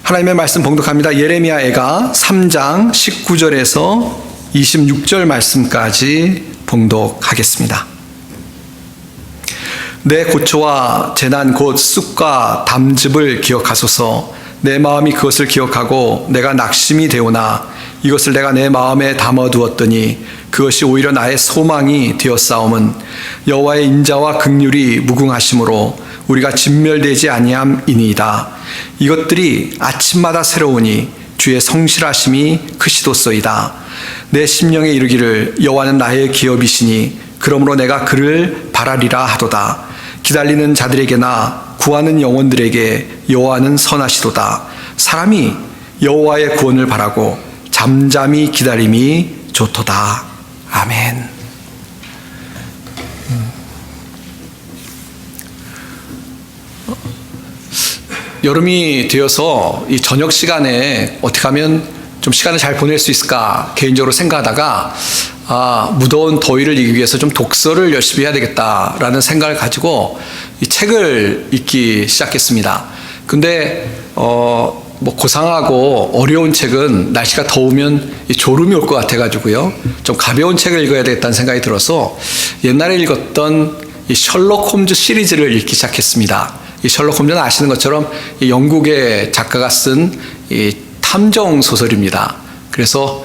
하나님의 말씀 봉독합니다. 예레미야애가 3장 19절에서 26절 말씀까지 봉독하겠습니다. 내 고초와 재난 곧 쑥과 담즙을 기억하소서. 내 마음이 그것을 기억하고 내가 낙심이 되오나 이것을 내가 내 마음에 담아두었더니 그것이 오히려 나의 소망이 되었사옴은 여호와의 인자와 긍휼이 무궁하심으로 우리가 진멸되지 아니함이니이다. 이것들이 아침마다 새로우니 주의 성실하심이 크시도소이다. 내 심령에 이르기를 여호와는 나의 기업이시니 그러므로 내가 그를 바라리라 하도다. 기다리는 자들에게나 구하는 영혼들에게 여호와는 선하시도다. 사람이 여호와의 구원을 바라고 잠잠히 기다림이 좋도다. 아멘. 여름이 되어서 이 저녁 시간에 어떻게 하면 좀 시간을 잘 보낼 수 있을까 개인적으로 생각하다가 무더운 더위를 이기기 위해서 좀 독서를 열심히 해야 되겠다라는 생각을 가지고 이 책을 읽기 시작했습니다. 근데 고상하고 어려운 책은 날씨가 더우면 졸음이 올 것 같아가지고요. 좀 가벼운 책을 읽어야 되겠다는 생각이 들어서 옛날에 읽었던 이 셜록 홈즈 시리즈를 읽기 시작했습니다. 이 셜록 홈즈는 아시는 것처럼 이 영국의 작가가 쓴 이 탐정 소설입니다. 그래서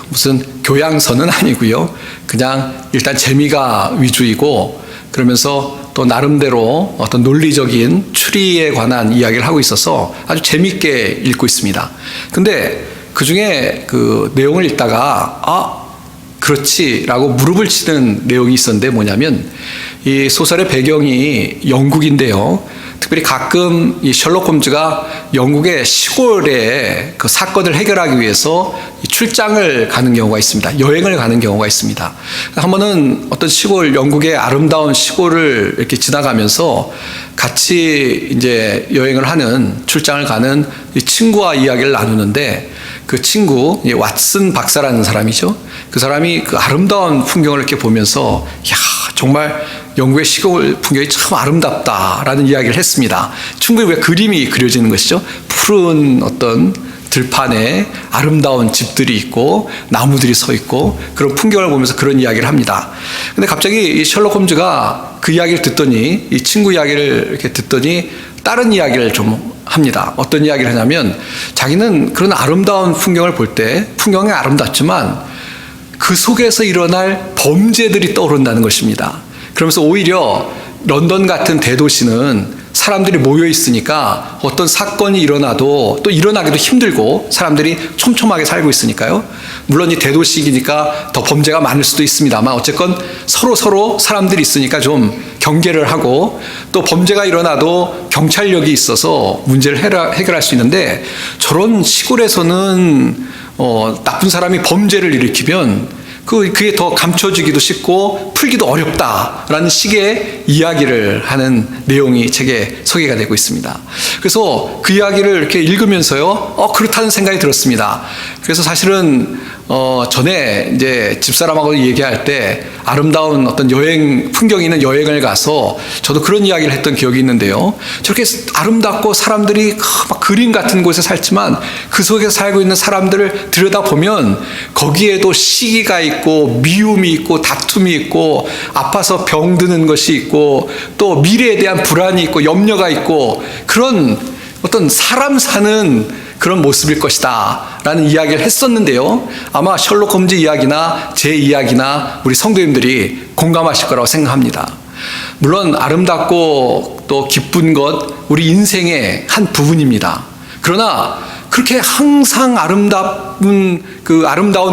무슨 교양서는 아니고요. 그냥 일단 재미가 위주이고 그러면서 또 나름대로 어떤 논리적인 추리에 관한 이야기를 하고 있어서 아주 재미있게 읽고 있습니다. 근데 그 중에 그 내용을 읽다가 그렇지라고 무릎을 치는 내용이 있었는데 뭐냐면 이 소설의 배경이 영국인데요. 특별히 가끔 이 셜록 홈즈가 영국의 시골에 그 사건을 해결하기 위해서 출장을 가는 경우가 있습니다. 여행을 가는 경우가 있습니다. 한 번은 어떤 시골, 영국의 아름다운 시골을 이렇게 지나가면서 같이 이제 여행을 하는, 출장을 가는 이 친구와 이야기를 나누는데 그 친구, 왓슨 박사라는 사람이죠. 그 사람이 그 아름다운 풍경을 이렇게 보면서 정말 영국의 시골 풍경이 참 아름답다라는 이야기를 했습니다. 충분히 왜 그림이 그려지는 것이죠. 푸른 어떤 들판에 아름다운 집들이 있고 나무들이 서 있고 그런 풍경을 보면서 그런 이야기를 합니다. 근데 갑자기 이 셜록 홈즈가 그 이야기를 듣더니, 이 친구 이야기를 이렇게 듣더니 다른 이야기를 좀 합니다. 어떤 이야기를 하냐면 자기는 그런 아름다운 풍경을 볼 때 풍경이 아름답지만 그 속에서 일어날 범죄들이 떠오른다는 것입니다. 그러면서 오히려 런던 같은 대도시는 사람들이 모여 있으니까 어떤 사건이 일어나도 또 일어나기도 힘들고 사람들이 촘촘하게 살고 있으니까요. 물론 이 대도시이니까 더 범죄가 많을 수도 있습니다만 어쨌건 서로 사람들이 있으니까 좀 경계를 하고 또 범죄가 일어나도 경찰력이 있어서 문제를 해결할 수 있는데 저런 시골에서는 나쁜 사람이 범죄를 일으키면 그게 더 감춰지기도 쉽고 풀기도 어렵다라는 식의 이야기를 하는 내용이 책에 소개가 되고 있습니다. 그래서 그 이야기를 이렇게 읽으면서요, 그렇다는 생각이 들었습니다. 그래서 사실은 전에 이제 집사람하고 얘기할 때 아름다운 어떤 풍경이 있는 여행을 가서 저도 그런 이야기를 했던 기억이 있는데요. 저렇게 아름답고 사람들이 막 그림 같은 곳에 살지만 그 속에 살고 있는 사람들을 들여다보면 거기에도 시기가 있고 미움이 있고 다툼이 있고 아파서 병드는 것이 있고 또 미래에 대한 불안이 있고 염려가 있고 그런 어떤 사람 사는 그런 모습일 것이다 라는 이야기를 했었는데요. 아마 셜록 홈즈 이야기나 제 이야기나 우리 성도님들이 공감하실 거라고 생각합니다. 물론 아름답고 또 기쁜 것 우리 인생의 한 부분입니다. 그러나 그렇게 항상 아름다운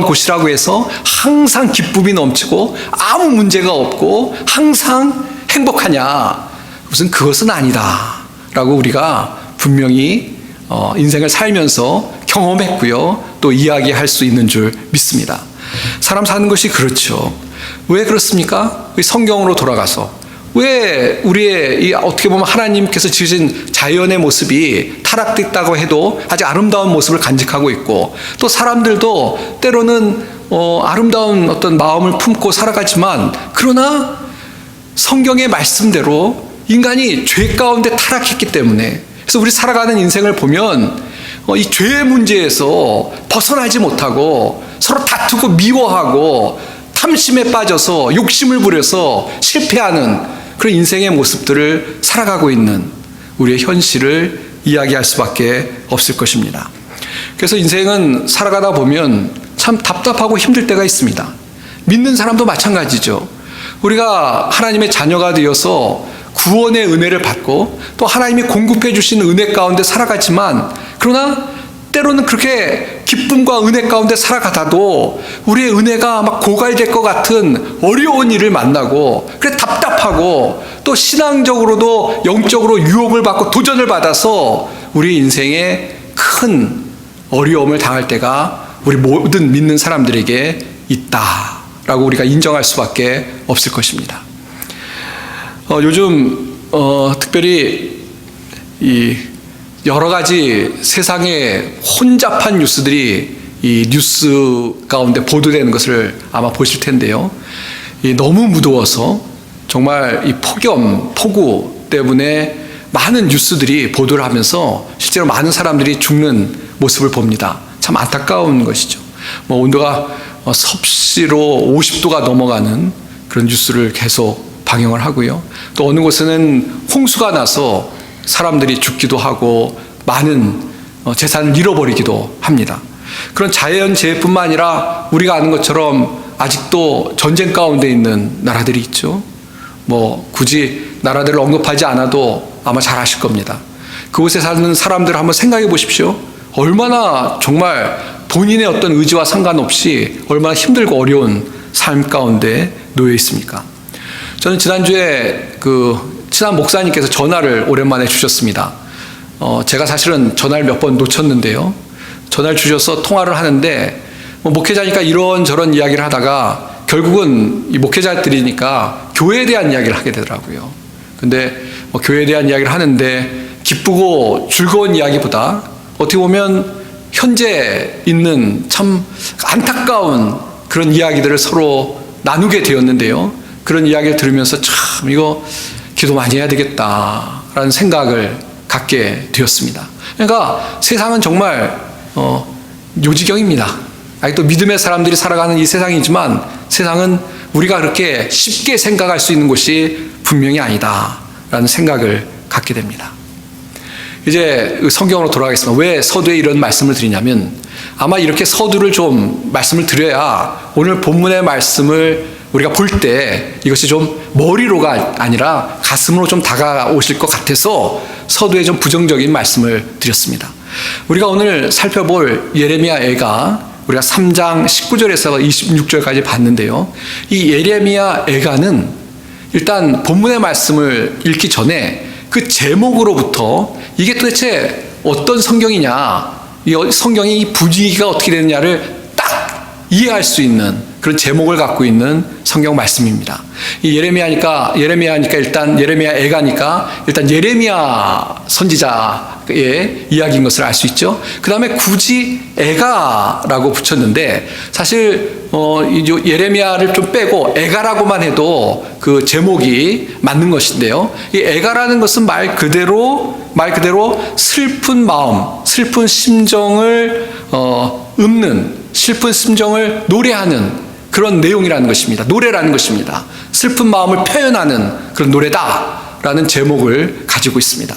곳이라고 해서 항상 기쁨이 넘치고 아무 문제가 없고 항상 행복하냐? 무슨 그것은 아니다 라고 우리가 분명히 인생을 살면서 경험했고요. 또 이야기할 수 있는 줄 믿습니다. 사람 사는 것이 그렇죠. 왜 그렇습니까? 성경으로 돌아가서 왜 우리의 어떻게 보면 하나님께서 지으신 자연의 모습이 타락됐다고 해도 아직 아름다운 모습을 간직하고 있고 또 사람들도 때로는 아름다운 어떤 마음을 품고 살아가지만 그러나 성경의 말씀대로 인간이 죄 가운데 타락했기 때문에 그래서 우리 살아가는 인생을 보면 이 죄의 문제에서 벗어나지 못하고 서로 다투고 미워하고 탐심에 빠져서 욕심을 부려서 실패하는 그런 인생의 모습들을 살아가고 있는 우리의 현실을 이야기할 수밖에 없을 것입니다. 그래서 인생은 살아가다 보면 참 답답하고 힘들 때가 있습니다. 믿는 사람도 마찬가지죠. 우리가 하나님의 자녀가 되어서 구원의 은혜를 받고 또 하나님이 공급해 주신 은혜 가운데 살아가지만, 그러나 때로는 그렇게 기쁨과 은혜 가운데 살아가다도 우리의 은혜가 막 고갈될 것 같은 어려운 일을 만나고, 그래 답답하고 또 신앙적으로도 영적으로 유혹을 받고 도전을 받아서 우리 인생에 큰 어려움을 당할 때가 우리 모든 믿는 사람들에게 있다라고 우리가 인정할 수밖에 없을 것입니다. 요즘 특별히 이 여러 가지 세상의 혼잡한 뉴스들이 이 뉴스 가운데 보도되는 것을 아마 보실 텐데요. 너무 무더워서 정말 이 폭염, 폭우 때문에 많은 뉴스들이 보도를 하면서 실제로 많은 사람들이 죽는 모습을 봅니다. 참 안타까운 것이죠. 온도가 섭씨로 50도가 넘어가는 그런 뉴스를 계속 방영을 하고요. 또 어느 곳에는 홍수가 나서 사람들이 죽기도 하고 많은 재산을 잃어버리기도 합니다. 그런 자연재해뿐만 아니라 우리가 아는 것처럼 아직도 전쟁 가운데 있는 나라들이 있죠. 굳이 나라들을 언급하지 않아도 아마 잘 아실 겁니다. 그곳에 사는 사람들을 한번 생각해 보십시오. 얼마나 정말 본인의 어떤 의지와 상관없이 얼마나 힘들고 어려운 삶 가운데 놓여 있습니까? 저는 지난주에 친한 목사님께서 전화를 오랜만에 주셨습니다. 제가 사실은 전화를 몇 번 놓쳤는데요. 전화를 주셔서 통화를 하는데 목회자니까 이런저런 이야기를 하다가 결국은 이 목회자들이니까 교회에 대한 이야기를 하게 되더라고요. 근데 교회에 대한 이야기를 하는데 기쁘고 즐거운 이야기보다 어떻게 보면 현재 있는 참 안타까운 그런 이야기들을 서로 나누게 되었는데요. 그런 이야기를 들으면서 참 이거 기도 많이 해야 되겠다라는 생각을 갖게 되었습니다. 그러니까 세상은 정말 요지경입니다. 아직도 믿음의 사람들이 살아가는 이 세상이지만 세상은 우리가 그렇게 쉽게 생각할 수 있는 곳이 분명히 아니다라는 생각을 갖게 됩니다. 이제 성경으로 돌아가겠습니다. 왜 서두에 이런 말씀을 드리냐면, 아마 이렇게 서두를 좀 말씀을 드려야 오늘 본문의 말씀을 우리가 볼 때 이것이 좀 머리로가 아니라 가슴으로 좀 다가오실 것 같아서 서두에 좀 부정적인 말씀을 드렸습니다. 우리가 오늘 살펴볼 예레미야 애가 우리가 3장 19절에서 26절까지 봤는데요. 이 예레미야 애가는 일단 본문의 말씀을 읽기 전에 그 제목으로부터 이게 도대체 어떤 성경이냐, 이 성경의 이 분위기가 어떻게 되느냐를 딱 이해할 수 있는 그런 제목을 갖고 있는 성경 말씀입니다. 이 예레미야니까 일단 예레미야 애가니까 일단 예레미야 선지자의 이야기인 것을 알 수 있죠. 그 다음에 굳이 애가라고 붙였는데 사실 예레미야를 좀 빼고 애가라고만 해도 그 제목이 맞는 것인데요. 이 애가라는 것은 말 그대로 슬픈 마음, 슬픈 심정을 슬픈 심정을 노래하는 그런 내용이라는 것입니다. 노래라는 것입니다. 슬픈 마음을 표현하는 그런 노래다라는 제목을 가지고 있습니다.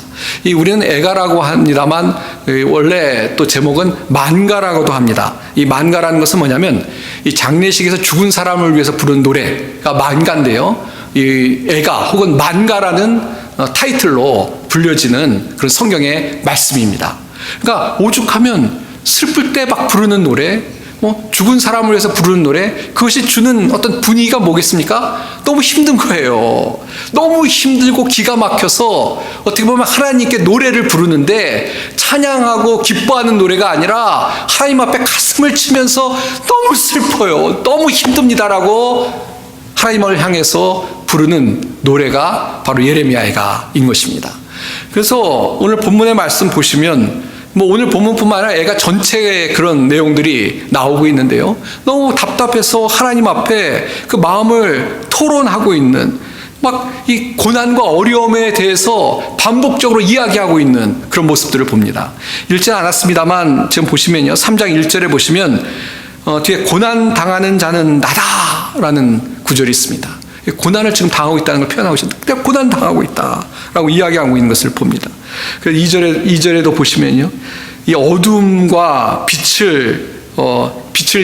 우리는 애가라고 합니다만 원래 또 제목은 만가라고도 합니다. 이 만가라는 것은 뭐냐면 이 장례식에서 죽은 사람을 위해서 부르는 노래가 만가인데요. 이 애가 혹은 만가라는 타이틀로 불려지는 그런 성경의 말씀입니다. 그러니까 오죽하면 슬플 때 막 부르는 노래, 죽은 사람을 위해서 부르는 노래, 그것이 주는 어떤 분위기가 뭐겠습니까? 너무 힘든 거예요. 너무 힘들고 기가 막혀서 어떻게 보면 하나님께 노래를 부르는데 찬양하고 기뻐하는 노래가 아니라 하나님 앞에 가슴을 치면서 너무 슬퍼요, 너무 힘듭니다라고 하나님을 향해서 부르는 노래가 바로 예레미야가인 것입니다. 그래서 오늘 본문의 말씀 보시면 오늘 본문뿐만 아니라 애가 전체의 그런 내용들이 나오고 있는데요. 너무 답답해서 하나님 앞에 그 마음을 토론하고 있는, 막 이 고난과 어려움에 대해서 반복적으로 이야기하고 있는 그런 모습들을 봅니다. 읽지 않았습니다만 지금 보시면요, 3장 1절에 보시면 뒤에 고난 당하는 자는 나다라는 구절이 있습니다. 고난을 지금 당하고 있다는 걸 표현하고 있습니다. 내가 고난 당하고 있다라고 이야기하고 있는 것을 봅니다. 그래서 2절에도 보시면요, 이 어둠과 빛을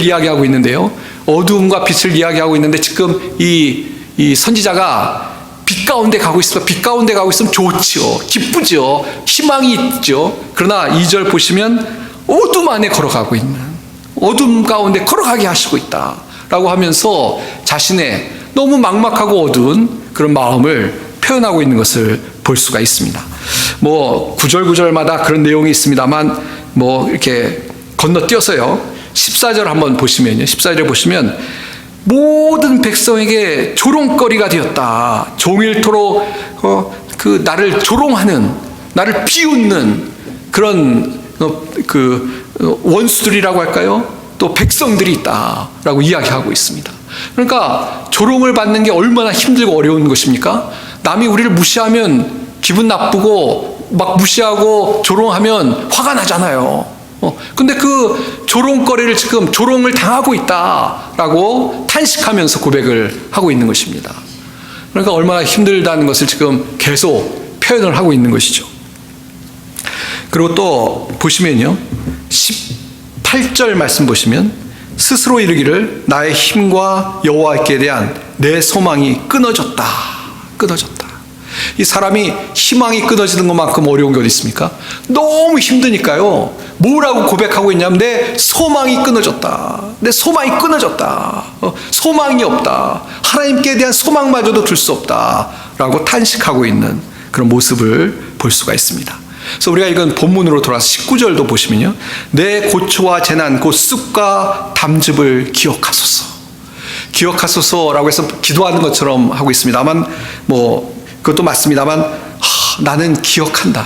이야기하고 있는데요, 어둠과 빛을 이야기하고 있는데 지금 이 선지자가 빛 가운데 가고 있습니다. 빛 가운데 가고 있으면 좋지요, 기쁘죠, 희망이 있죠. 그러나 2절 보시면 어둠 안에 걸어가고 있는, 어둠 가운데 걸어가게 하시고 있다라고 하면서 자신의 너무 막막하고 어두운 그런 마음을 표현하고 있는 것을 볼 수가 있습니다. 뭐 구절마다 그런 내용이 있습니다만 뭐 이렇게 건너뛰어서요, 14절 한번 보시면요, 14절에 보시면 모든 백성에게 조롱거리가 되었다. 종일토록 나를 조롱하는, 나를 비웃는 그런 원수들이라고 할까요? 또 백성들이 있다라고 이야기하고 있습니다. 그러니까 조롱을 받는 게 얼마나 힘들고 어려운 것입니까? 남이 우리를 무시하면 기분 나쁘고 막 무시하고 조롱하면 화가 나잖아요. 근데 그 조롱거리를 지금 조롱을 당하고 있다라고 탄식하면서 고백을 하고 있는 것입니다. 그러니까 얼마나 힘들다는 것을 지금 계속 표현을 하고 있는 것이죠. 그리고 또 보시면요, 18절 말씀 보시면 스스로 이르기를 나의 힘과 여호와께 대한 내 소망이 끊어졌다. 이 사람이 희망이 끊어지는 것만큼 어려운 게 어디 있습니까? 너무 힘드니까요, 뭐라고 고백하고 있냐면 내 소망이 끊어졌다. 내 소망이 끊어졌다. 소망이 없다. 하나님께 대한 소망마저도 둘 수 없다 라고 탄식하고 있는 그런 모습을 볼 수가 있습니다. 그래서 우리가 읽은 본문으로 돌아서 19절도 보시면요, 내 고초와 재난 곧 쑥과 담즙을 기억하소서라고 해서 기도하는 것처럼 하고 있습니다만, 뭐 그것도 맞습니다만 나는 기억한다.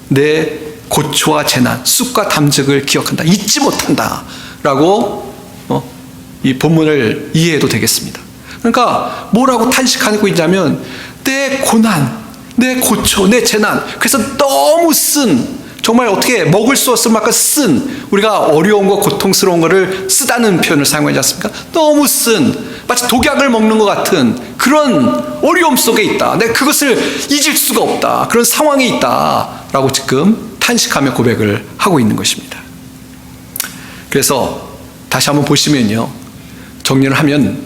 내 고초와 재난, 쑥과 담즙을 기억한다. 잊지 못한다 라고 이 본문을 이해해도 되겠습니다. 그러니까 뭐라고 탄식하고 있냐면 내 고난, 내 고초, 내 재난, 그래서 너무 정말 어떻게 먹을 수 없을 만큼 우리가 어려운 거, 고통스러운 거를 쓰다는 표현을 사용하지 않습니까? 너무 마치 독약을 먹는 것 같은 그런 어려움 속에 있다. 내가 그것을 잊을 수가 없다. 그런 상황에 있다라고 지금 탄식하며 고백을 하고 있는 것입니다. 그래서 다시 한번 보시면요, 정리를 하면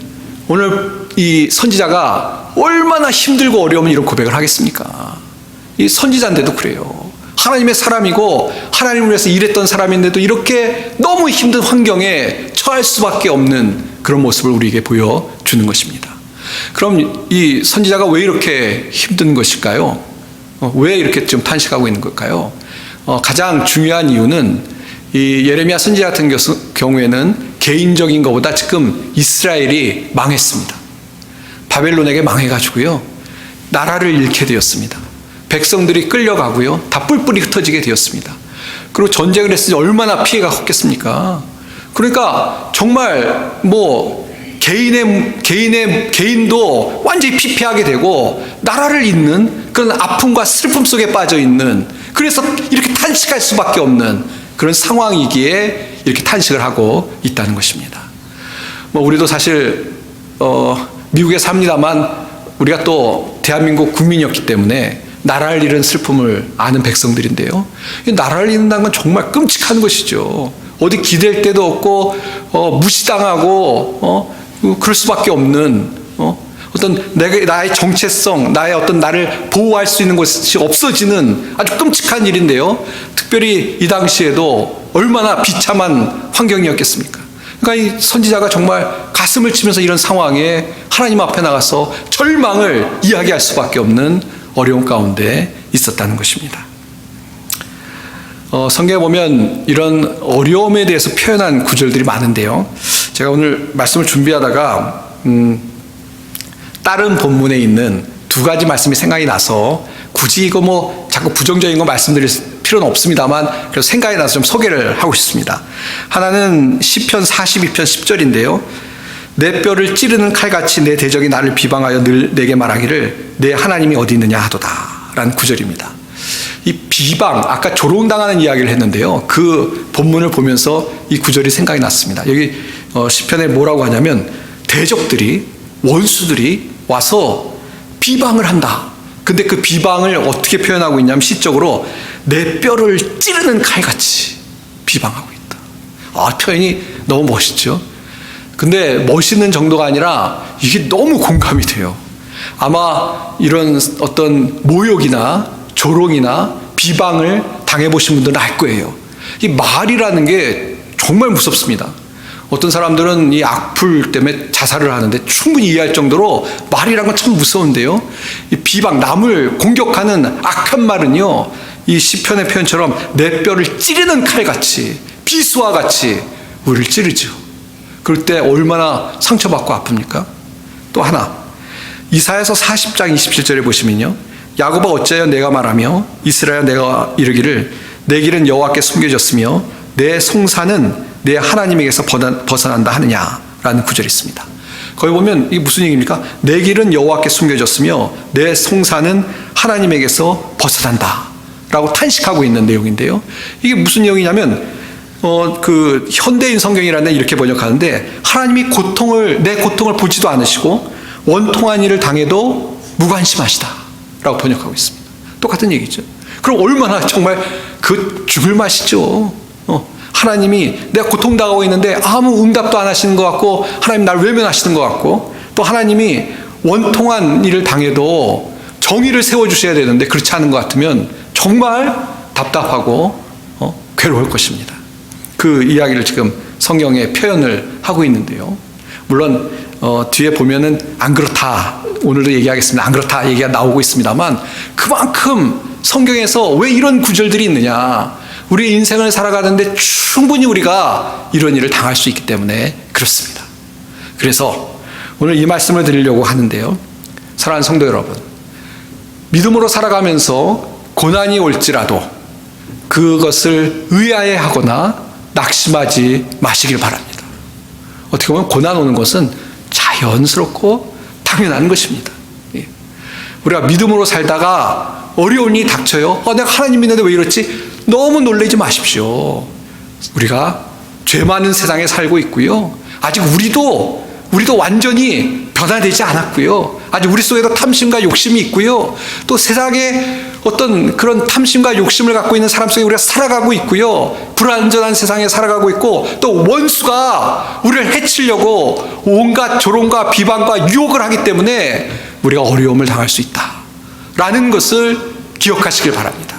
오늘 이 선지자가 얼마나 힘들고 어려우면 이런 고백을 하겠습니까? 이 선지자인데도 그래요. 하나님의 사람이고 하나님을 위해서 일했던 사람인데도 이렇게 너무 힘든 환경에 처할 수밖에 없는 그런 모습을 우리에게 보여주는 것입니다. 그럼 이 선지자가 왜 이렇게 힘든 것일까요? 왜 이렇게 좀 탄식하고 있는 걸까요? 가장 중요한 이유는 이 예레미야 선지자 같은 경우에는 개인적인 것보다 지금 이스라엘이 망했습니다. 바벨론에게 망해가지고요, 나라를 잃게 되었습니다. 백성들이 끌려가고요, 다 뿔뿔이 흩어지게 되었습니다. 그리고 전쟁을 했으니 얼마나 피해가 컸겠습니까? 그러니까 정말 뭐 개인도 완전히 피폐하게 되고 나라를 잇는 그런 아픔과 슬픔 속에 빠져 있는, 그래서 이렇게 탄식할 수밖에 없는 그런 상황이기에 이렇게 탄식을 하고 있다는 것입니다. 뭐 우리도 사실 미국에 삽니다만 우리가 또 대한민국 국민이었기 때문에 나라를 잃은 슬픔을 아는 백성들인데요, 나라를 잃는다는 건 정말 끔찍한 것이죠. 어디 기댈 데도 없고 무시당하고 그럴 수밖에 없는 어떤 나의 정체성, 나의 어떤 나를 보호할 수 있는 것이 없어지는 아주 끔찍한 일인데요, 특별히 이 당시에도 얼마나 비참한 환경이었겠습니까? 그러니까 이 선지자가 정말 가슴을 치면서 이런 상황에 하나님 앞에 나가서 절망을 이야기할 수밖에 없는 어려운 가운데 있었다는 것입니다. 성경에 보면 이런 어려움에 대해서 표현한 구절들이 많은데요, 제가 오늘 말씀을 준비하다가 다른 본문에 있는 두 가지 말씀이 생각이 나서 굳이 이거 뭐 자꾸 부정적인 거 말씀드릴 필요는 없습니다만 그래서 생각이 나서 좀 소개를 하고 싶습니다. 하나는 시편 42편 10절인데요, 내 뼈를 찌르는 칼같이 내 대적이 나를 비방하여 늘 내게 말하기를 내 하나님이 어디 있느냐 하도다 라는 구절입니다. 이 비방, 아까 조롱당하는 이야기를 했는데요. 그 본문을 보면서 이 구절이 생각이 났습니다. 여기 시편에 뭐라고 하냐면 대적들이, 원수들이 와서 비방을 한다. 근데 그 비방을 어떻게 표현하고 있냐면 시적으로 내 뼈를 찌르는 칼같이 비방하고 있다. 아, 표현이 너무 멋있죠. 근데 멋있는 정도가 아니라 이게 너무 공감이 돼요. 아마 이런 어떤 모욕이나 조롱이나 비방을 당해보신 분들은 알 거예요. 이 말이라는 게 정말 무섭습니다. 어떤 사람들은 이 악플 때문에 자살을 하는데 충분히 이해할 정도로 말이란 건 참 무서운데요. 이 비방, 남을 공격하는 악한 말은요, 이 시편의 표현처럼 내 뼈를 찌르는 칼같이, 비수와 같이 우리를 찌르죠. 그럴 때 얼마나 상처받고 아픕니까? 또 하나, 이사야서 40장 27절에 보시면요, 야곱아 어찌하여 내가 말하며 이스라엘아 내가 이르기를 내 길은 여호와께 숨겨졌으며 내 송사는 내 하나님에게서 벗어난다 하느냐라는 구절이 있습니다. 거기 보면 이게 무슨 얘기입니까? 내 길은 여호와께 숨겨졌으며 내 송사는 하나님에게서 벗어난다 라고 탄식하고 있는 내용인데요. 이게 무슨 내용이냐면 그 현대인 성경이라는 데 이렇게 번역하는데 하나님이 내 고통을 보지도 않으시고 원통한 일을 당해도 무관심하시다 라고 번역하고 있습니다. 똑같은 얘기죠. 그럼 얼마나 정말 그 죽을 맛이죠. 하나님이 내가 고통당하고 있는데 아무 응답도 안 하시는 것 같고 하나님 날 외면하시는 것 같고 또 하나님이 원통한 일을 당해도 정의를 세워주셔야 되는데 그렇지 않은 것 같으면 정말 답답하고 괴로울 것입니다. 그 이야기를 지금 성경에 표현을 하고 있는데요. 물론 뒤에 보면은 안 그렇다, 오늘도 얘기하겠습니다. 안 그렇다 얘기가 나오고 있습니다만 그만큼 성경에서 왜 이런 구절들이 있느냐, 우리 인생을 살아가는데 충분히 우리가 이런 일을 당할 수 있기 때문에 그렇습니다. 그래서 오늘 이 말씀을 드리려고 하는데요. 사랑하는 성도 여러분, 믿음으로 살아가면서 고난이 올지라도 그것을 의아해하거나 낙심하지 마시길 바랍니다. 어떻게 보면 고난 오는 것은 자연스럽고 당연한 것입니다. 우리가 믿음으로 살다가 어려운 일이 닥쳐요. 내가 하나님 믿는데 왜 이렇지? 너무 놀라지 마십시오. 우리가 죄 많은 세상에 살고 있고요. 아직 우리도 완전히 변화되지 않았고요. 아직 우리 속에도 탐심과 욕심이 있고요. 또 세상에 어떤 그런 탐심과 욕심을 갖고 있는 사람 속에 우리가 살아가고 있고요. 불완전한 세상에 살아가고 있고 또 원수가 우리를 해치려고 온갖 조롱과 비방과 유혹을 하기 때문에 우리가 어려움을 당할 수 있다라는 것을 기억하시길 바랍니다.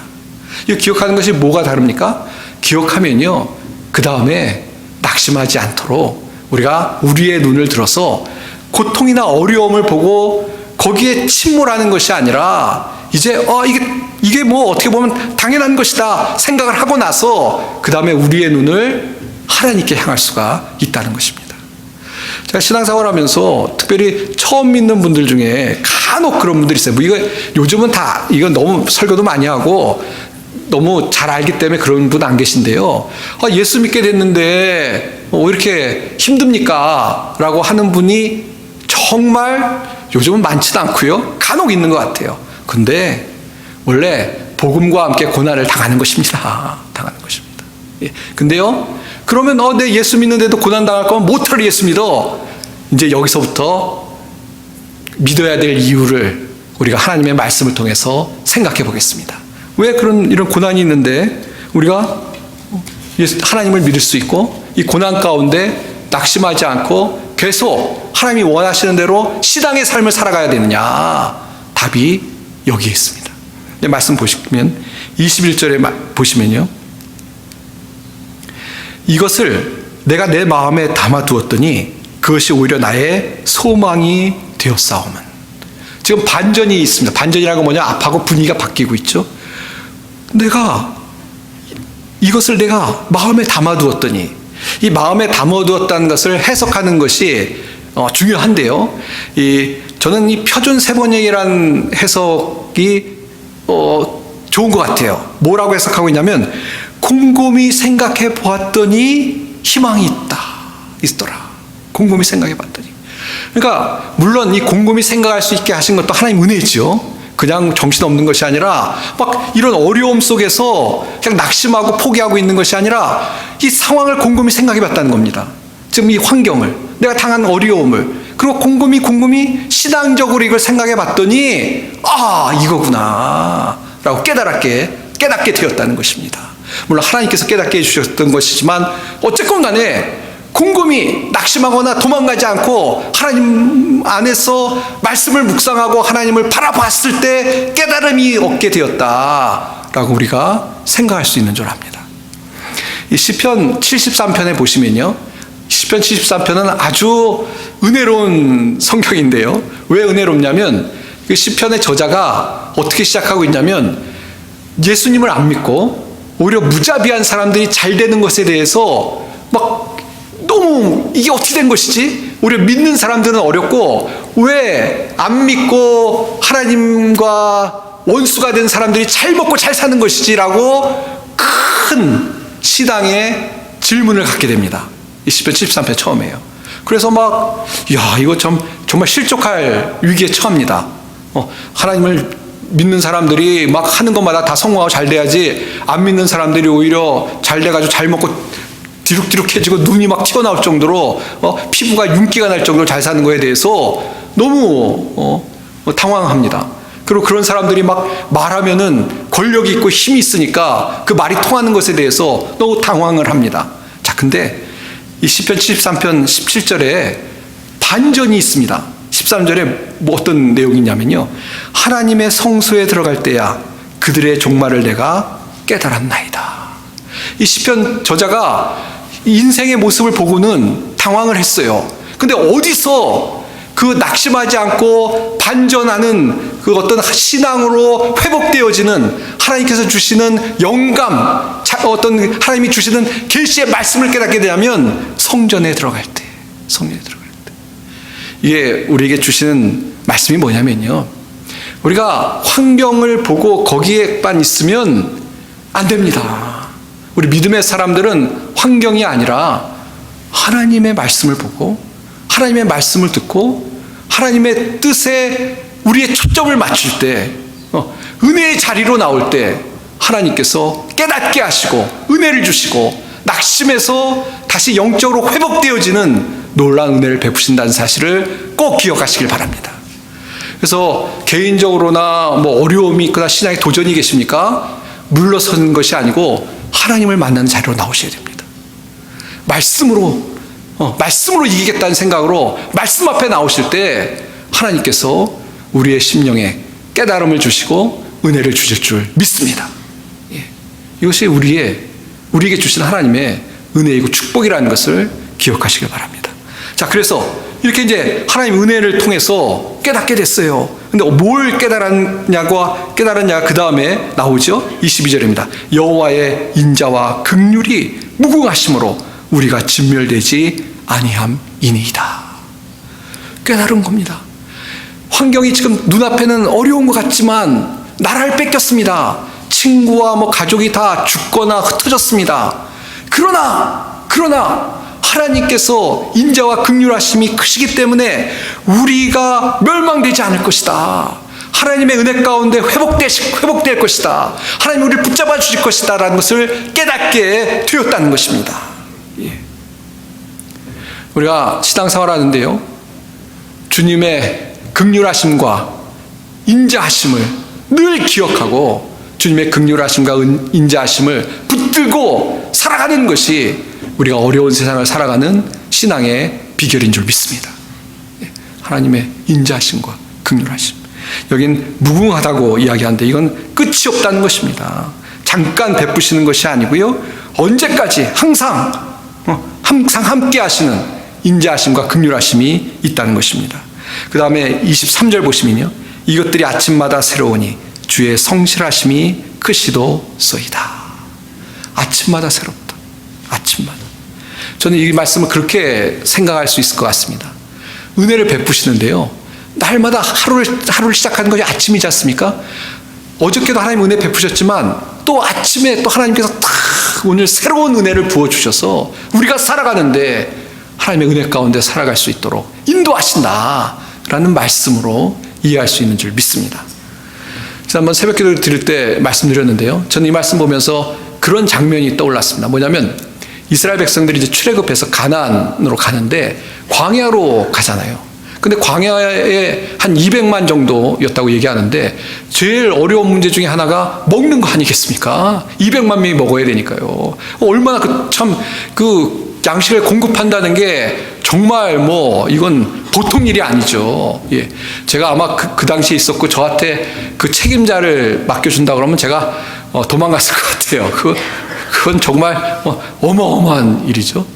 이 기억하는 것이 뭐가 다릅니까? 기억하면요, 그 다음에 낙심하지 않도록 우리가 우리의 눈을 들어서 고통이나 어려움을 보고 거기에 침몰하는 것이 아니라 이제 이게 뭐 어떻게 보면 당연한 것이다 생각을 하고 나서 그 다음에 우리의 눈을 하나님께 향할 수가 있다는 것입니다. 제가 신앙생활을 하면서 특별히 처음 믿는 분들 중에 간혹 그런 분들이 있어요. 이거 요즘은 다 이건 너무 설교도 많이 하고 너무 잘 알기 때문에 그런 분 안 계신데요. 예수 믿게 됐는데 왜 이렇게 힘듭니까? 라고 하는 분이 정말 요즘은 많지도 않고요. 간혹 있는 것 같아요. 근데 원래 복음과 함께 고난을 당하는 것입니다. 당하는 것입니다. 근데요, 그러면 내 예수 믿는데도 고난 당할 거면 못할 예수 믿어. 이제 여기서부터 믿어야 될 이유를 우리가 하나님의 말씀을 통해서 생각해 보겠습니다. 왜 이런 고난이 있는데 우리가 하나님을 믿을 수 있고 이 고난 가운데 낙심하지 않고 계속 하나님이 원하시는 대로 신앙의 삶을 살아가야 되느냐? 답이 여기에 있습니다. 말씀 보시면 21절에 보시면요, 이것을 내가 내 마음에 담아두었더니 그것이 오히려 나의 소망이 되었사오면. 지금 반전이 있습니다. 반전이라는 건 뭐냐? 앞하고 분위기가 바뀌고 있죠. 이것을 내가 마음에 담아두었더니, 이 마음에 담아두었다는 것을 해석하는 것이 중요한데요. 저는 이 표준 세번역이라는 해석이 좋은 것 같아요. 뭐라고 해석하고 있냐면, 곰곰이 생각해 보았더니 희망이 있더라. 곰곰이 생각해 봤더니. 그러니까 물론 이 곰곰이 생각할 수 있게 하신 것도 하나님 은혜죠. 그냥 정신없는 것이 아니라 막 이런 어려움 속에서 그냥 낙심하고 포기하고 있는 것이 아니라 이 상황을 곰곰이 생각해 봤다는 겁니다. 지금 이 환경을, 내가 당한 어려움을, 그리고 곰곰이 신앙적으로 이걸 생각해 봤더니 이거구나 라고 깨닫게 되었다는 것입니다. 물론 하나님께서 깨닫게 해주셨던 것이지만 어쨌건 간에 곰곰이 낙심하거나 도망가지 않고 하나님 안에서 말씀을 묵상하고 하나님을 바라봤을 때 깨달음이 얻게 되었다라고 우리가 생각할 수 있는 줄 압니다. 이 시편 73편에 보시면요, 시편 73편은 아주 은혜로운 성경인데요. 왜 은혜롭냐면 그 시편의 저자가 어떻게 시작하고 있냐면 예수님을 안 믿고 오히려 무자비한 사람들이 잘 되는 것에 대해서 막 너무 이게 어떻게 된 것이지? 오히려 믿는 사람들은 어렵고 왜 안 믿고 하나님과 원수가 된 사람들이 잘 먹고 잘 사는 것이지라고 큰 신앙의 질문을 갖게 됩니다. 이 시편 73편 처음이에요. 그래서 이거 정말 실족할 위기에 처합니다. 하나님을 믿는 사람들이 막 하는 것마다 다 성공하고 잘 돼야지, 안 믿는 사람들이 오히려 잘 돼가지고 잘 먹고 디룩디룩해지고 눈이 막 튀어나올 정도로 피부가 윤기가 날 정도로 잘 사는 거에 대해서 너무 당황합니다. 그리고 그런 사람들이 막 말하면은 권력이 있고 힘이 있으니까 그 말이 통하는 것에 대해서 너무 당황을 합니다. 자, 근데 이 시편 73편 17절에 반전이 있습니다. 13절에 어떤 내용이 있냐면요, 하나님의 성소에 들어갈 때야 그들의 종말을 내가 깨달았나이다. 이 시편 저자가 인생의 모습을 보고는 당황을 했어요. 근데 어디서 그 낙심하지 않고 반전하는 그 어떤 신앙으로 회복되어지는 하나님께서 주시는 영감, 어떤 하나님이 주시는 계시의 말씀을 깨닫게 되냐면 성전에 들어갈 때. 이게 우리에게 주시는 말씀이 뭐냐면요, 우리가 환경을 보고 거기에만 있으면 안 됩니다. 우리 믿음의 사람들은 환경이 아니라 하나님의 말씀을 보고 하나님의 말씀을 듣고 하나님의 뜻에 우리의 초점을 맞출 때, 은혜의 자리로 나올 때 하나님께서 깨닫게 하시고 은혜를 주시고 낙심해서 다시 영적으로 회복되어지는 놀라운 은혜를 베푸신다는 사실을 꼭 기억하시길 바랍니다. 그래서 개인적으로나 어려움이 있거나 신앙에 도전이 계십니까? 물러서는 것이 아니고 하나님을 만나는 자리로 나오셔야 됩니다. 말씀으로 이기겠다는 생각으로 말씀 앞에 나오실 때 하나님께서 우리의 심령에 깨달음을 주시고 은혜를 주실 줄 믿습니다. 이것이 우리에게 주신 하나님의 은혜이고 축복이라는 것을 기억하시길 바랍니다. 자, 그래서 이렇게 이제 하나님 은혜를 통해서 깨닫게 됐어요. 근데 뭘 깨달았냐가 그 다음에 나오죠. 22절입니다. 여호와의 인자와 긍휼이 무궁하심으로 우리가 진멸되지 아니함이니이다. 깨달은 겁니다. 환경이 지금 눈앞에는 어려운 것 같지만 나라를 뺏겼습니다. 친구와 가족이 다 죽거나 흩어졌습니다. 그러나 하나님께서 인자와 긍휼하심이 크시기 때문에 우리가 멸망되지 않을 것이다. 하나님의 은혜 가운데 회복될 것이다. 하나님 우리를 붙잡아 주실 것이다 라는 것을 깨닫게 되었다는 것입니다. 우리가 신앙생활 하는데요, 주님의 긍휼하심과 인자하심을 늘 기억하고 주님의 긍휼하심과 인자하심을 붙들고 살아가는 것이 우리가 어려운 세상을 살아가는 신앙의 비결인 줄 믿습니다. 하나님의 인자하심과 긍휼하심. 여긴 무궁하다고 이야기하는데 이건 끝이 없다는 것입니다. 잠깐 베푸시는 것이 아니고요, 언제까지 항상 함께 하시는 인자하심과 긍휼하심이 있다는 것입니다. 그 다음에 23절 보시면요, 이것들이 아침마다 새로우니 주의 성실하심이 크시도소이다. 아침마다 새롭다. 아침마다. 저는 이 말씀을 그렇게 생각할 수 있을 것 같습니다. 은혜를 베푸시는데요, 날마다 하루를 시작하는 것이 아침이지 않습니까? 어저께도 하나님 은혜 베푸셨지만 또 아침에 또 하나님께서 오늘 새로운 은혜를 부어주셔서 우리가 살아가는데 하나님의 은혜 가운데 살아갈 수 있도록 인도하신다라는 말씀으로 이해할 수 있는 줄 믿습니다. 지난번 새벽기도를 드릴 때 말씀드렸는데요. 저는 이 말씀 보면서 그런 장면이 떠올랐습니다. 뭐냐면 이스라엘 백성들이 이제 출애굽해서 가나안으로 가는데 광야로 가잖아요. 근데 광야에 한 200만 정도였다고 얘기하는데 제일 어려운 문제 중에 하나가 먹는 거 아니겠습니까? 200만 명이 먹어야 되니까요. 얼마나 그 양식을 공급한다는 게 정말 이건 보통 일이 아니죠. 예. 제가 아마 그 당시에 있었고 저한테 그 책임자를 맡겨준다 그러면 제가 도망갔을 것 같아요. 그건 정말 어마어마한 일이죠.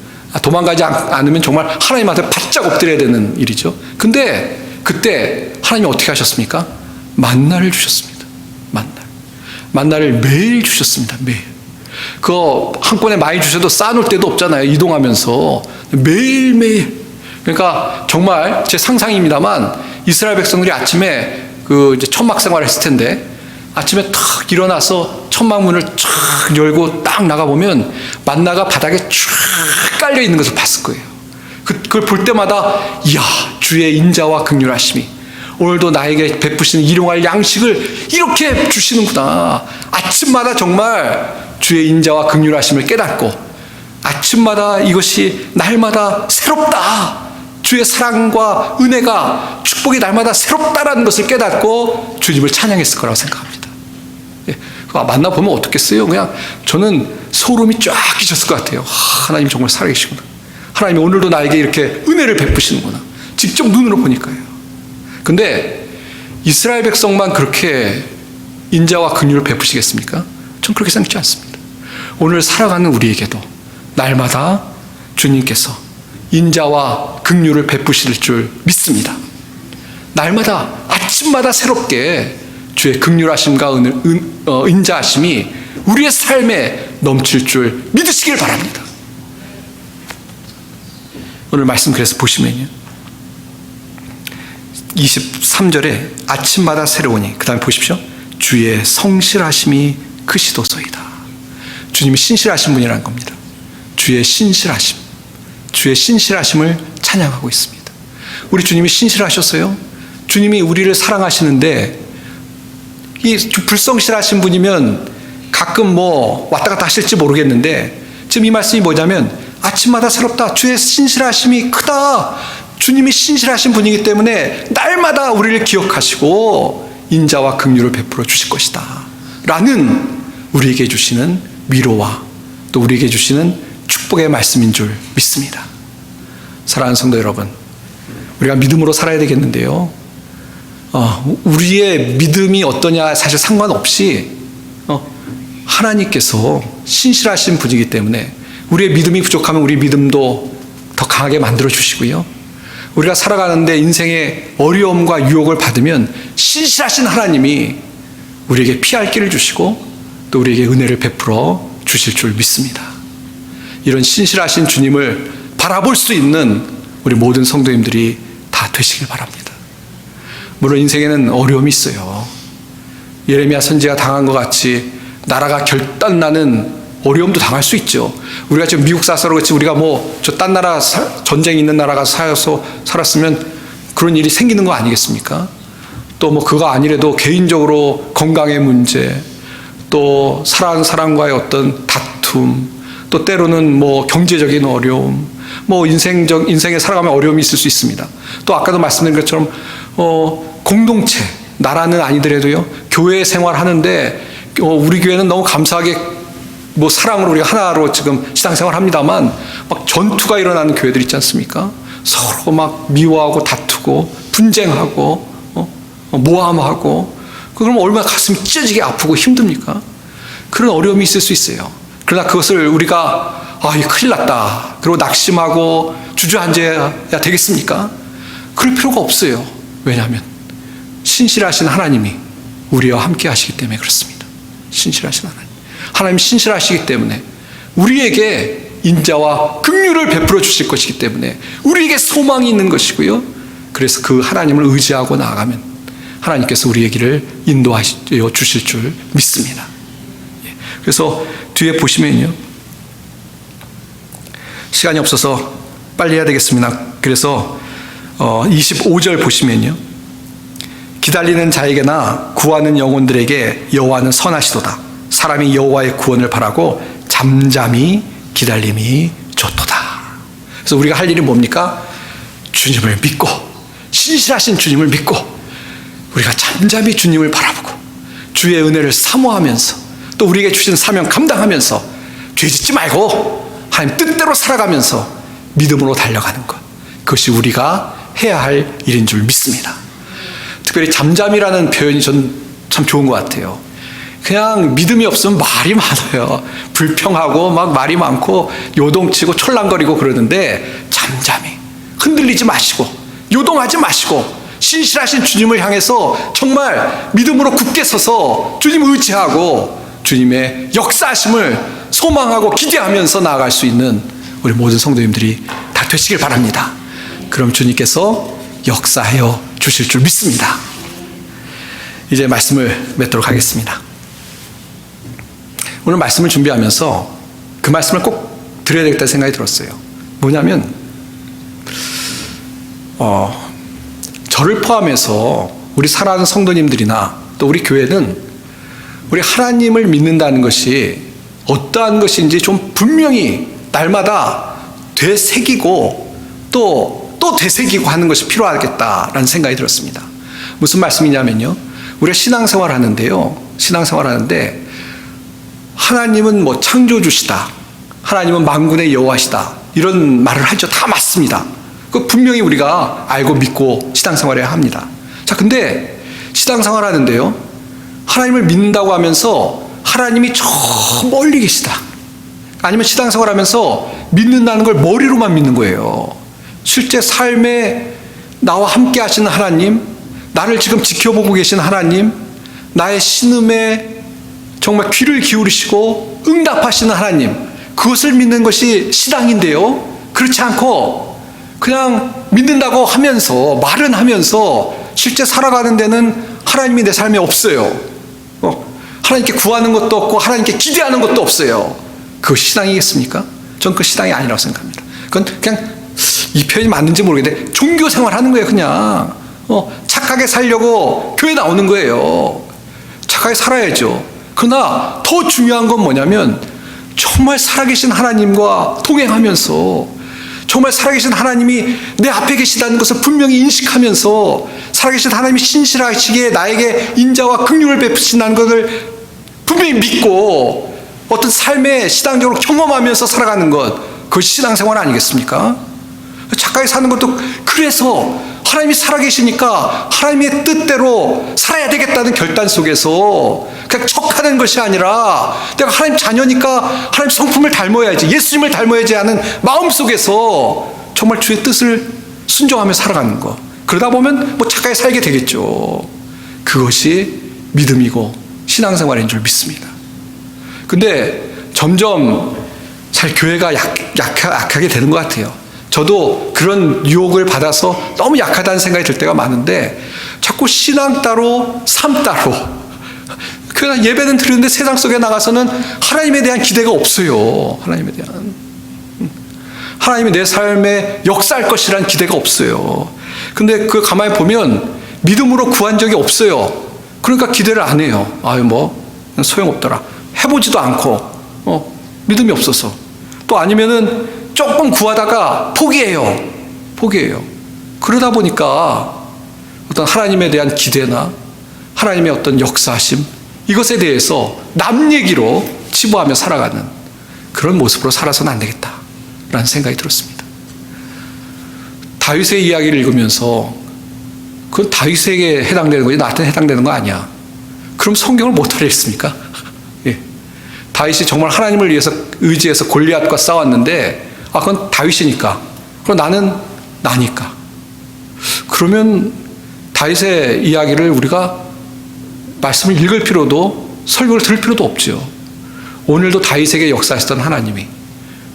도망가지 않으면 정말 하나님한테 바짝 엎드려야 되는 일이죠. 근데 그때 하나님이 어떻게 하셨습니까? 만나를 주셨습니다. 만나를 매일 주셨습니다. 매일. 그거 한꺼번에 많이 주셔도 쌓아놓을 데도 없잖아요. 이동하면서 매일매일. 그러니까 정말 제 상상입니다만 이스라엘 백성들이 아침에 이제 천막 생활을 했을 텐데 아침에 탁 일어나서 천막문을 쫙 열고 딱 나가보면 만나가 바닥에 쫙 깔려 있는 것을 봤을 거예요. 그걸 볼 때마다 이야, 주의 인자와 긍휼하심이 오늘도 나에게 베푸시는 일용할 양식을 이렇게 주시는구나. 아침마다 정말 주의 인자와 긍휼하심을 깨닫고 아침마다 이것이 날마다 새롭다. 주의 사랑과 은혜가 축복이 날마다 새롭다라는 것을 깨닫고 주님을 찬양했을 거라고 생각합니다. 예, 만나보면 어떻겠어요? 그냥 저는 소름이 쫙 끼쳤을 것 같아요. 하나님 정말 살아계시구나. 하나님이 오늘도 나에게 이렇게 은혜를 베푸시는구나. 직접 눈으로 보니까요. 근데 이스라엘 백성만 그렇게 인자와 긍휼을 베푸시겠습니까? 전 그렇게 생각지 않습니다. 오늘 살아가는 우리에게도 날마다 주님께서 인자와 긍휼을 베푸실 줄 믿습니다. 날마다 아침마다 새롭게 주의 긍휼하심과 인자하심이 우리의 삶에 넘칠 줄 믿으시길 바랍니다. 오늘 말씀 그래서 보시면요. 23절에 아침마다 새로우니 그 다음에 보십시오. 주의 성실하심이 크시도소이다. 주님이 신실하신 분이라는 겁니다. 주의 신실하심. 주의 신실하심을 찬양하고 있습니다. 우리 주님이 신실하셨어요. 주님이 우리를 사랑하시는데 이 불성실하신 분이면 가끔 왔다 갔다 하실지 모르겠는데 지금 이 말씀이 뭐냐면 아침마다 새롭다. 주의 신실하심이 크다. 주님이 신실하신 분이기 때문에 날마다 우리를 기억하시고 인자와 긍휼을 베풀어 주실 것이다 라는 우리에게 주시는 위로와 또 우리에게 주시는 축복의 말씀인 줄 믿습니다. 사랑하는 성도 여러분, 우리가 믿음으로 살아야 되겠는데요. 우리의 믿음이 어떠냐 사실 상관없이 하나님께서 신실하신 분이기 때문에 우리의 믿음이 부족하면 우리 믿음도 더 강하게 만들어 주시고요. 우리가 살아가는데 인생의 어려움과 유혹을 받으면 신실하신 하나님이 우리에게 피할 길을 주시고 또 우리에게 은혜를 베풀어 주실 줄 믿습니다. 이런 신실하신 주님을 바라볼 수 있는 우리 모든 성도님들이 다 되시길 바랍니다. 물론 인생에는 어려움이 있어요. 예레미야 선지자가 당한 것 같이 나라가 결단나는 어려움도 당할 수 있죠. 우리가 지금 미국 사서로 그렇지 우리가 저 딴 나라 전쟁이 있는 나라가 살았으면 그런 일이 생기는 거 아니겠습니까? 또 그거 아니래도 개인적으로 건강의 문제, 또 사랑하는 사람과의 어떤 다툼, 또 때로는 경제적인 어려움, 인생에 살아가면 어려움이 있을 수 있습니다. 또 아까도 말씀드린 것처럼 공동체, 나라는 아니더라도요, 교회 생활하는데 우리 교회는 너무 감사하게 사랑으로 우리가 하나로 지금 신앙생활 합니다만 전투가 일어나는 교회들 있지 않습니까? 서로 미워하고 다투고 분쟁하고 모함하고 그러면 얼마나 가슴이 찢어지게 아프고 힘듭니까? 그런 어려움이 있을 수 있어요. 그러나 그것을 우리가 이거 큰일 났다 그리고 낙심하고 주저앉아야 되겠습니까? 그럴 필요가 없어요. 왜냐하면 신실하신 하나님이 우리와 함께 하시기 때문에 그렇습니다. 신실하신 하나님 신실하시기 때문에 우리에게 인자와 긍휼을 베풀어 주실 것이기 때문에 우리에게 소망이 있는 것이고요. 그래서 그 하나님을 의지하고 나아가면 하나님께서 우리의 길을 인도하여 주실 줄 믿습니다. 그래서 뒤에 보시면요, 시간이 없어서 빨리 해야 되겠습니다. 그래서 25절 보시면요. 기다리는 자에게나 구하는 영혼들에게 여호와는 선하시도다. 사람이 여호와의 구원을 바라고 잠잠히 기다림이 좋도다. 그래서 우리가 할 일이 뭡니까? 주님을 믿고, 신실하신 주님을 믿고, 우리가 잠잠히 주님을 바라보고 주의 은혜를 사모하면서 또 우리에게 주신 사명 감당하면서 죄짓지 말고 하나님 뜻대로 살아가면서 믿음으로 달려가는 것, 그것이 우리가 해야 할 일인 줄 믿습니다. 특별히 잠잠이라는 표현이 전 참 좋은 것 같아요. 그냥 믿음이 없으면 말이 많아요. 불평하고 막 말이 많고 요동치고 촐랑거리고 그러는데, 잠잠히 흔들리지 마시고 요동하지 마시고 신실하신 주님을 향해서 정말 믿음으로 굳게 서서 주님 의지하고 주님의 역사하심을 소망하고 기대하면서 나아갈 수 있는 우리 모든 성도님들이 다 되시길 바랍니다. 그럼 주님께서 역사하여 주실 줄 믿습니다. 이제 말씀을 맺도록 하겠습니다. 오늘 말씀을 준비하면서 그 말씀을 꼭 드려야 되겠다는 생각이 들었어요. 뭐냐면 저를 포함해서 우리 사랑하는 성도님들이나 또 우리 교회는 우리 하나님을 믿는다는 것이 어떠한 것인지 좀 분명히 날마다 되새기고 또 되새기고 하는 것이 필요하겠다라는 생각이 들었습니다. 무슨 말씀이냐면요, 우리가 신앙생활 하는데요, 신앙생활 하는데 하나님은 뭐 창조주시다, 하나님은 만군의 여호와시다, 이런 말을 하죠. 다 맞습니다. 그 분명히 우리가 알고 믿고 신앙생활해야 합니다. 자, 근데 신앙생활 하는데요, 하나님을 믿는다고 하면서 하나님이 저 멀리 계시다, 아니면 신앙생활 하면서 믿는다는 걸 머리로만 믿는 거예요. 실제 삶에 나와 함께 하시는 하나님, 나를 지금 지켜보고 계신 하나님, 나의 신음에 정말 귀를 기울이시고 응답하시는 하나님, 그것을 믿는 것이 신앙인데요, 그렇지 않고 그냥 믿는다고 하면서 말은 하면서 실제 살아가는 데는 하나님이 내 삶에 없어요. 하나님께 구하는 것도 없고 하나님께 기대하는 것도 없어요. 그것이 신앙이겠습니까? 전 그 신앙이 아니라고 생각합니다. 그건 그냥 이 표현이 맞는지 모르겠는데 종교 생활하는 거예요. 그냥 착하게 살려고 교회 나오는 거예요. 착하게 살아야죠. 그러나 더 중요한 건 뭐냐면 정말 살아계신 하나님과 동행하면서 정말 살아계신 하나님이 내 앞에 계시다는 것을 분명히 인식하면서 살아계신 하나님이 신실하시기에 나에게 인자와 긍휼을 베푸신다는 것을 분명히 믿고 어떤 삶에 신앙적으로 경험하면서 살아가는 것, 그것이 신앙생활 아니겠습니까? 착하게 사는 것도 그래서 하나님이 살아계시니까 하나님의 뜻대로 살아야 되겠다는 결단 속에서 그냥 척하는 것이 아니라 내가 하나님 자녀니까 하나님 성품을 닮아야지, 예수님을 닮아야지 하는 마음 속에서 정말 주의 뜻을 순종하며 살아가는 것, 그러다 보면 뭐 착하게 살게 되겠죠. 그것이 믿음이고 신앙생활인 줄 믿습니다. 근데 점점 잘 교회가 약하게 되는 것 같아요. 저도 그런 유혹을 받아서 너무 약하다는 생각이 들 때가 많은데 자꾸 신앙 따로 삶 따로 그냥 예배는 드리는데 세상 속에 나가서는 하나님에 대한 기대가 없어요. 하나님이 내 삶에 역사할 것이라는 기대가 없어요. 근데 그 가만히 보면 믿음으로 구한 적이 없어요. 그러니까 기대를 안 해요. 소용없더라. 해보지도 않고 믿음이 없어서. 또 아니면은 조금 구하다가 포기해요. 그러다 보니까 어떤 하나님에 대한 기대나 하나님의 어떤 역사하심, 이것에 대해서 남 얘기로 치부하며 살아가는 그런 모습으로 살아서는 안 되겠다라는 생각이 들었습니다. 다윗의 이야기를 읽으면서 그건 다윗에게 해당되는 거지 나한테 해당되는 거 아니야. 그럼 성경을 못 하겠습니까? 예. 다윗이 정말 하나님을 위해서 의지해서 골리앗과 싸웠는데 그건 다윗이니까, 그럼 나는 나니까. 그러면 다윗의 이야기를 우리가 말씀을 읽을 필요도 설교를 들을 필요도 없죠. 오늘도 다윗에게 역사하셨던 하나님이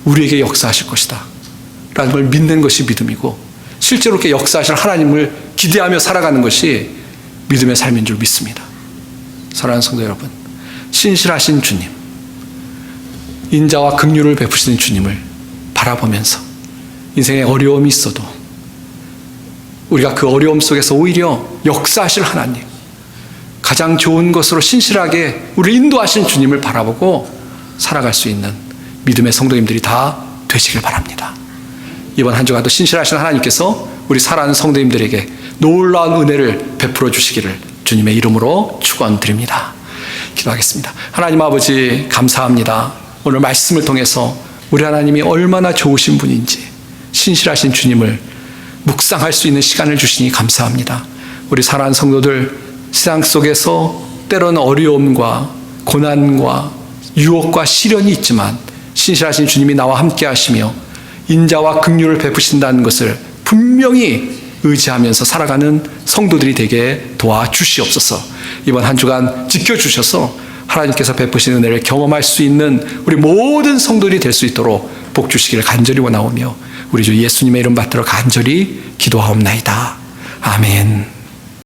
우리에게 역사하실 것이다 라는 걸 믿는 것이 믿음이고, 실제로 이렇게 역사하실 하나님을 기대하며 살아가는 것이 믿음의 삶인 줄 믿습니다. 사랑하는 성도 여러분, 신실하신 주님, 인자와 긍휼을 베푸시는 주님을 바라보면서 인생에 어려움이 있어도 우리가 그 어려움 속에서 오히려 역사하실 하나님, 가장 좋은 것으로 신실하게 우리를 인도하신 주님을 바라보고 살아갈 수 있는 믿음의 성도님들이 다 되시길 바랍니다. 이번 한 주간도 신실하신 하나님께서 우리 사랑하는 성도님들에게 놀라운 은혜를 베풀어 주시기를 주님의 이름으로 축원드립니다. 기도하겠습니다. 하나님 아버지, 감사합니다. 오늘 말씀을 통해서 우리 하나님이 얼마나 좋으신 분인지, 신실하신 주님을 묵상할 수 있는 시간을 주시니 감사합니다. 우리 사랑하는 성도들, 세상 속에서 때로는 어려움과 고난과 유혹과 시련이 있지만 신실하신 주님이 나와 함께 하시며 인자와 긍휼을 베푸신다는 것을 분명히 의지하면서 살아가는 성도들이 되게 도와주시옵소서. 이번 한 주간 지켜주셔서 하나님께서 베푸신 은혜를 경험할 수 있는 우리 모든 성도들이 될 수 있도록 복 주시기를 간절히 원하오며 우리 주 예수님의 이름 받들어 간절히 기도하옵나이다. 아멘.